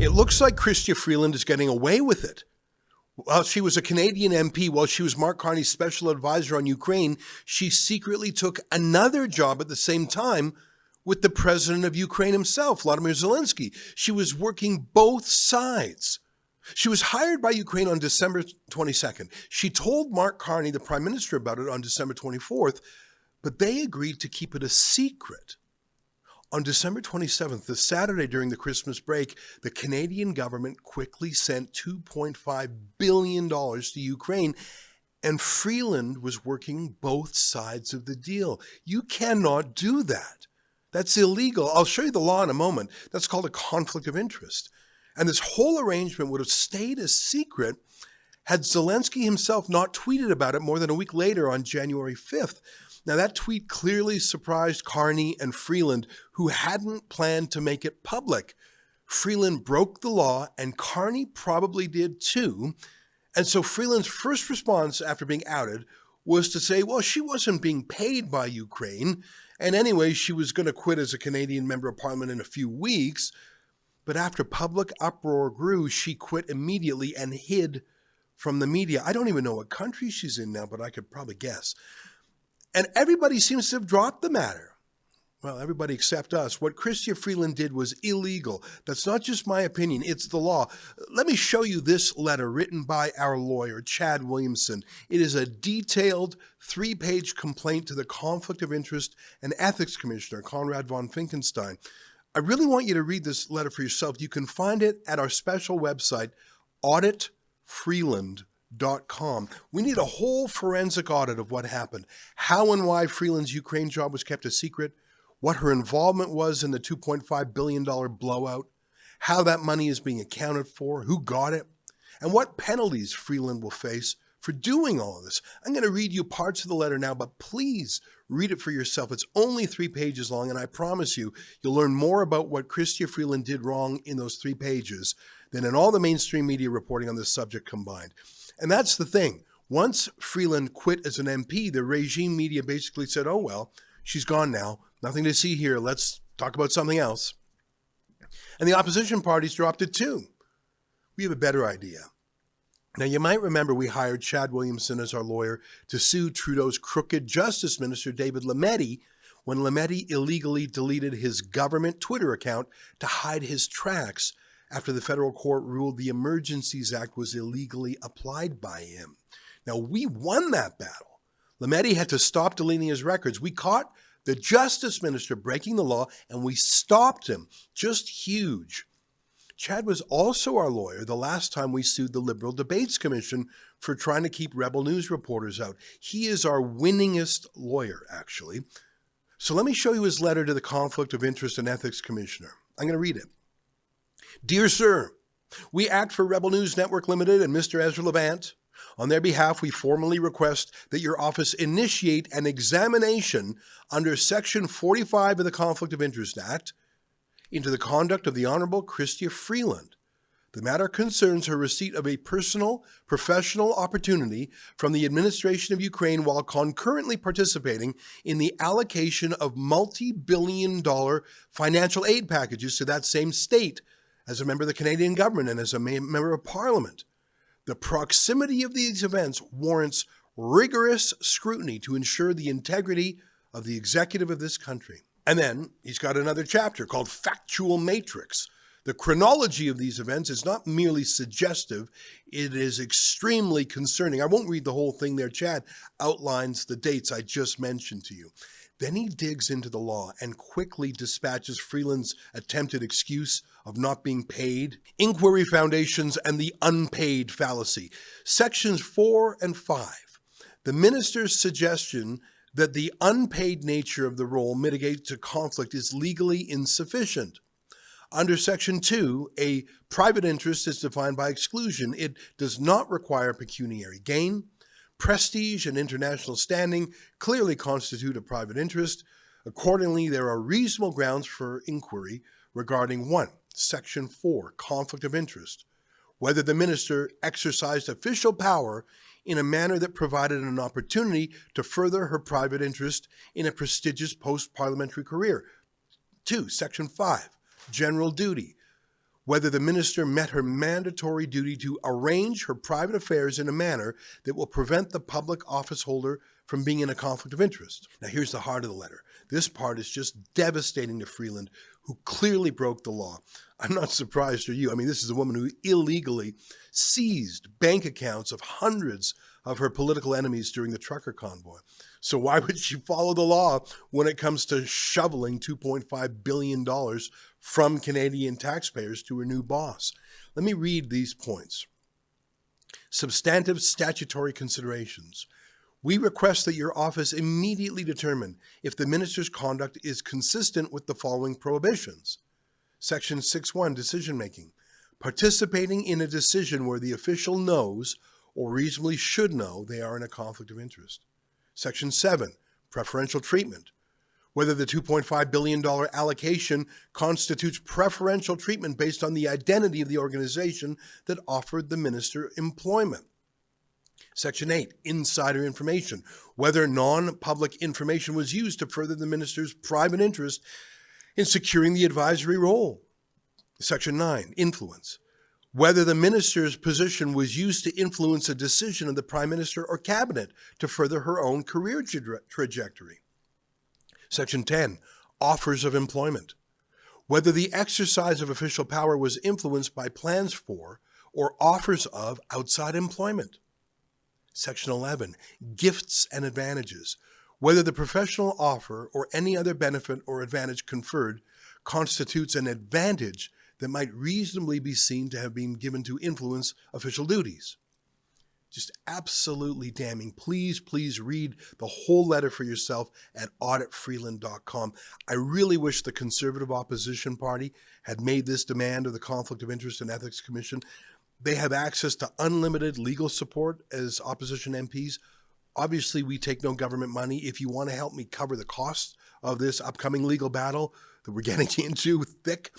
It looks like Chrystia Freeland is getting away with it. While she was a Canadian MP, while she was Mark Carney's special advisor on Ukraine, she secretly took another job at the same time with the president of Ukraine himself, Volodymyr Zelenskyy. She was working both sides. She was hired by Ukraine on December 22nd. She told Mark Carney, the prime minister, about it on December 24th, but they agreed to keep it a secret. On December 27th, the Saturday during the Christmas break, the Canadian government quickly sent $2.5 billion to Ukraine, and Freeland was working both sides of the deal. You cannot do that. That's illegal. I'll show you the law in a moment. That's called a conflict of interest. And this whole arrangement would have stayed a secret had Zelenskyy himself not tweeted about it more than a week later on January 5th. Now, that tweet clearly surprised Carney and Freeland, who hadn't planned to make it public. Freeland broke the law, and Carney probably did too. And so Freeland's first response after being outed was to say, well, she wasn't being paid by Ukraine, and anyway, she was going to quit as a Canadian member of parliament in a few weeks. But after public uproar grew, she quit immediately and hid from the media. I don't even know what country she's in now, but I could probably guess. And everybody seems to have dropped the matter. Well, everybody except us. What Chrystia Freeland did was illegal. That's not just my opinion, it's the law. Let me show you this letter written by our lawyer, Chad Williamson. It is a detailed 3-page complaint to the Conflict of Interest and Ethics Commissioner, Conrad von Finkenstein. I really want you to read this letter for yourself. You can find it at our special website, auditfreeland.com. We need a whole forensic audit of what happened, how and why Freeland's Ukraine job was kept a secret, what her involvement was in the $2.5 billion blowout, how that money is being accounted for, who got it, and what penalties Freeland will face for doing all of this. I'm going to read you parts of the letter now, but please read it for yourself. It's only 3 pages long, and I promise you, you'll learn more about what Chrystia Freeland did wrong in those 3 pages than in all the mainstream media reporting on this subject combined. And that's the thing. Once Freeland quit as an MP, the regime media basically said, oh, well, she's gone now. Nothing to see here. Let's talk about something else. And the opposition parties dropped it too. We have a better idea. Now, you might remember we hired Chad Williamson as our lawyer to sue Trudeau's crooked Justice Minister, David Lametti, when Lametti illegally deleted his government Twitter account to hide his tracks after the federal court ruled the Emergencies Act was illegally applied by him. Now, we won that battle. Lametti had to stop deleting his records. We caught the Justice Minister breaking the law, and we stopped him. Just huge. Chad was also our lawyer the last time we sued the Liberal Debates Commission for trying to keep Rebel News reporters out. He is our winningest lawyer, actually. So let me show you his letter to the Conflict of Interest and Ethics Commissioner. I'm going to read it. Dear Sir, we act for Rebel News Network Limited and Mr. Ezra Levant. On their behalf, we formally request that your office initiate an examination under Section 45 of the Conflict of Interest Act into the conduct of the Honorable Chrystia Freeland. The matter concerns her receipt of a personal, professional opportunity from the administration of Ukraine while concurrently participating in the allocation of multi-billion-dollar financial aid packages to that same state as a member of the Canadian government and as a member of Parliament. The proximity of these events warrants rigorous scrutiny to ensure the integrity of the executive of this country. And then he's got another chapter called Factual Matrix. The chronology of these events is not merely suggestive, it is extremely concerning. I won't read the whole thing there. Chad outlines the dates I just mentioned to you. Then he digs into the law and quickly dispatches Freeland's attempted excuse of not being paid, inquiry foundations, and the unpaid fallacy. Sections 4 and 5. The minister's suggestion that the unpaid nature of the role mitigates a conflict is legally insufficient. Under Section 2, a private interest is defined by exclusion. It does not require pecuniary gain. Prestige and international standing clearly constitute a private interest. Accordingly, there are reasonable grounds for inquiry regarding 1. Section 4, conflict of interest, whether the minister exercised official power in a manner that provided an opportunity to further her private interest in a prestigious post-parliamentary career. 2. Section 5, general duty, whether the minister met her mandatory duty to arrange her private affairs in a manner that will prevent the public office holder from being in a conflict of interest. Now, here's the heart of the letter. This part is just devastating to Freeland, who clearly broke the law. I'm not surprised, are you? I mean, this is a woman who illegally seized bank accounts of hundreds of her political enemies during the trucker convoy. So why would she follow the law when it comes to shoveling $2.5 billion from Canadian taxpayers to her new boss? Let me read these points. Substantive statutory considerations. We request that your office immediately determine if the minister's conduct is consistent with the following prohibitions. Section 6.1, decision-making. Participating in a decision where the official knows or reasonably should know they are in a conflict of interest. Section 7, preferential treatment. Whether the $2.5 billion allocation constitutes preferential treatment based on the identity of the organization that offered the minister employment. Section 8, insider information. Whether non-public information was used to further the minister's private interest in securing the advisory role. Section 9, influence. Whether the minister's position was used to influence a decision of the prime minister or cabinet to further her own career trajectory. Section 10, offers of employment. Whether the exercise of official power was influenced by plans for or offers of outside employment. Section 11, gifts and advantages. Whether the professional offer or any other benefit or advantage conferred constitutes an advantage that might reasonably be seen to have been given to influence official duties. Just absolutely damning. Please read the whole letter for yourself at auditfreeland.com. I really wish the Conservative Opposition Party had made this demand of the Conflict of Interest and Ethics Commission. They have access to unlimited legal support as opposition MPs. Obviously, we take no government money. If you want to help me cover the cost of this upcoming legal battle that we're getting into thick,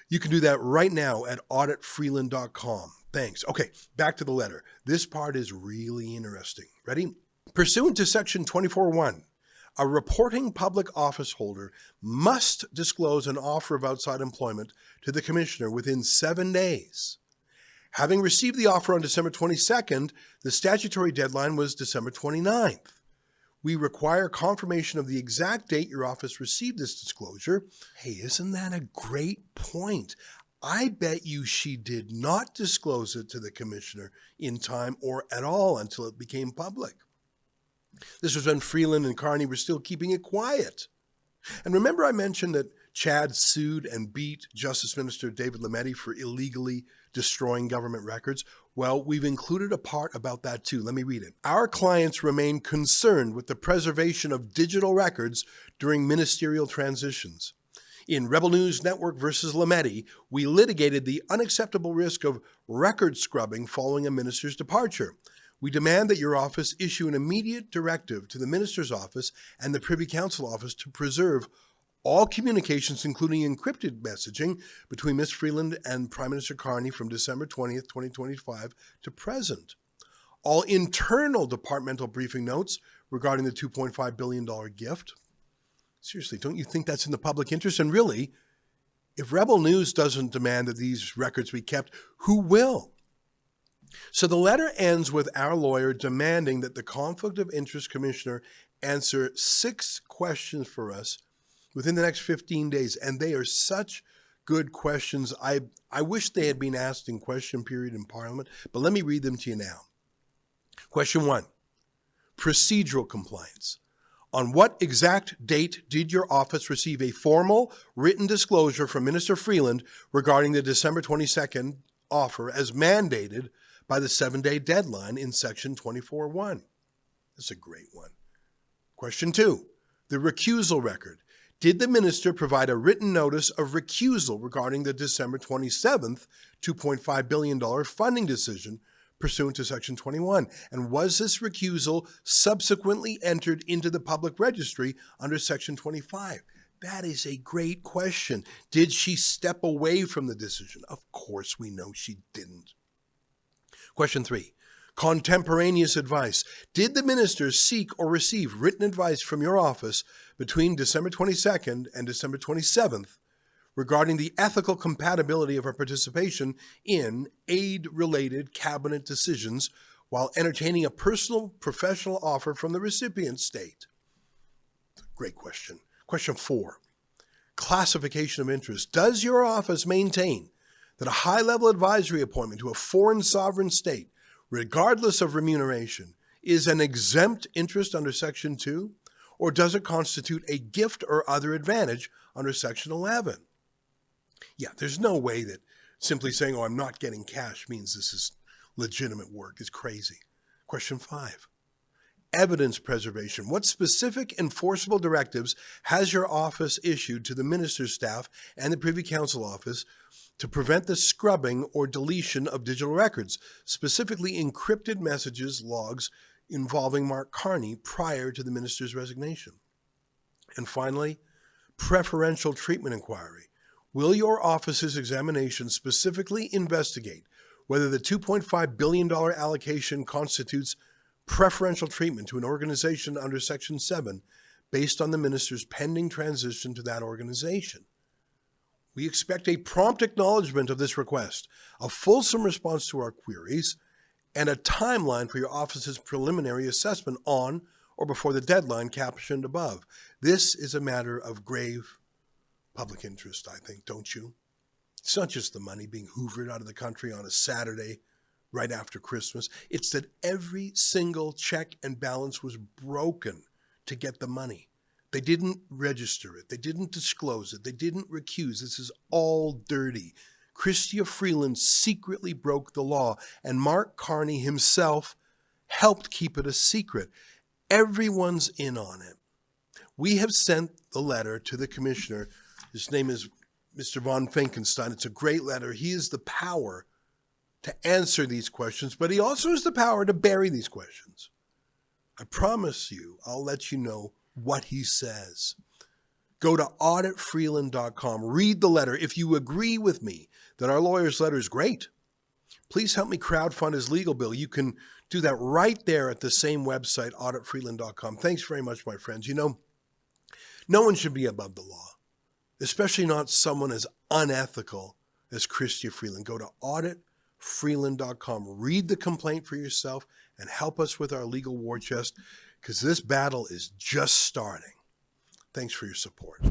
you can do that right now at auditfreeland.com. Thanks. Okay, back to the letter. This part is really interesting. Ready? Pursuant to Section 24.1, a reporting public office holder must disclose an offer of outside employment to the commissioner within 7 days. Having received the offer on December 22nd, the statutory deadline was December 29th. We require confirmation of the exact date your office received this disclosure. Hey, isn't that a great point? I bet you she did not disclose it to the commissioner in time or at all until it became public. This was when Freeland and Carney were still keeping it quiet. And remember I mentioned that Chad sued and beat Justice Minister David Lametti for illegally destroying government records? Well, we've included a part about that too. Let me read it. Our clients remain concerned with the preservation of digital records during ministerial transitions. In Rebel News Network versus Lametti, we litigated the unacceptable risk of record scrubbing following a minister's departure. We demand that your office issue an immediate directive to the minister's office and the Privy Council office to preserve all communications, including encrypted messaging, between Ms. Freeland and Prime Minister Carney from December 20th, 2025 to present. All internal departmental briefing notes regarding the $2.5 billion gift. Seriously, don't you think that's in the public interest? And really, if Rebel News doesn't demand that these records be kept, who will? So the letter ends with our lawyer demanding that the Conflict of Interest Commissioner answer 6 questions for us within the next 15 days. And they are such good questions. I wish they had been asked in question period in Parliament, but let me read them to you now. Question 1, procedural compliance. On what exact date did your office receive a formal written disclosure from Minister Freeland regarding the December 22nd offer as mandated by the 7-day deadline in Section 24.1? That's a great one. Question 2, the recusal record. Did the minister provide a written notice of recusal regarding the December 27th $2.5 billion funding decision pursuant to Section 21? And was this recusal subsequently entered into the public registry under Section 25? That is a great question. Did she step away from the decision? Of course we know she didn't. Question 3, contemporaneous advice. Did the minister seek or receive written advice from your office between December 22nd and December 27th regarding the ethical compatibility of our participation in aid-related cabinet decisions while entertaining a personal professional offer from the recipient state? Great question. Question 4, classification of interest. Does your office maintain that a high-level advisory appointment to a foreign sovereign state, regardless of remuneration, is an exempt interest under Section 2, or does it constitute a gift or other advantage under Section 11? Yeah, there's no way that simply saying, oh, I'm not getting cash means this is legitimate work. It's crazy. Question 5, evidence preservation. What specific enforceable directives has your office issued to the minister's staff and the Privy Council office to prevent the scrubbing or deletion of digital records, specifically encrypted messages, logs involving Mark Carney prior to the minister's resignation? And finally, preferential treatment inquiry. Will your office's examination specifically investigate whether the $2.5 billion allocation constitutes preferential treatment to an organization under Section 7 based on the minister's pending transition to that organization? We expect a prompt acknowledgement of this request, a fulsome response to our queries, and a timeline for your office's preliminary assessment on or before the deadline captioned above. This is a matter of grave public interest, I think, don't you? It's not just the money being hoovered out of the country on a Saturday right after Christmas. It's that every single check and balance was broken to get the money. They didn't register it. They didn't disclose it. They didn't recuse. This is all dirty. Chrystia Freeland secretly broke the law, and Mark Carney himself helped keep it a secret. Everyone's in on it. We have sent the letter to the commissioner. His name is Mr. von Finkenstein. It's a great letter. He has the power to answer these questions, but he also has the power to bury these questions. I promise you, I'll let you know what he says. Go to auditfreeland.com. Read the letter. If you agree with me that our lawyer's letter is great, please help me crowdfund his legal bill. You can do that right there at the same website, auditfreeland.com. Thanks very much, my friends. You know, no one should be above the law, especially not someone as unethical as Chrystia Freeland. Go to auditfreeland.com. Read the complaint for yourself and help us with our legal war chest, because this battle is just starting. Thanks for your support.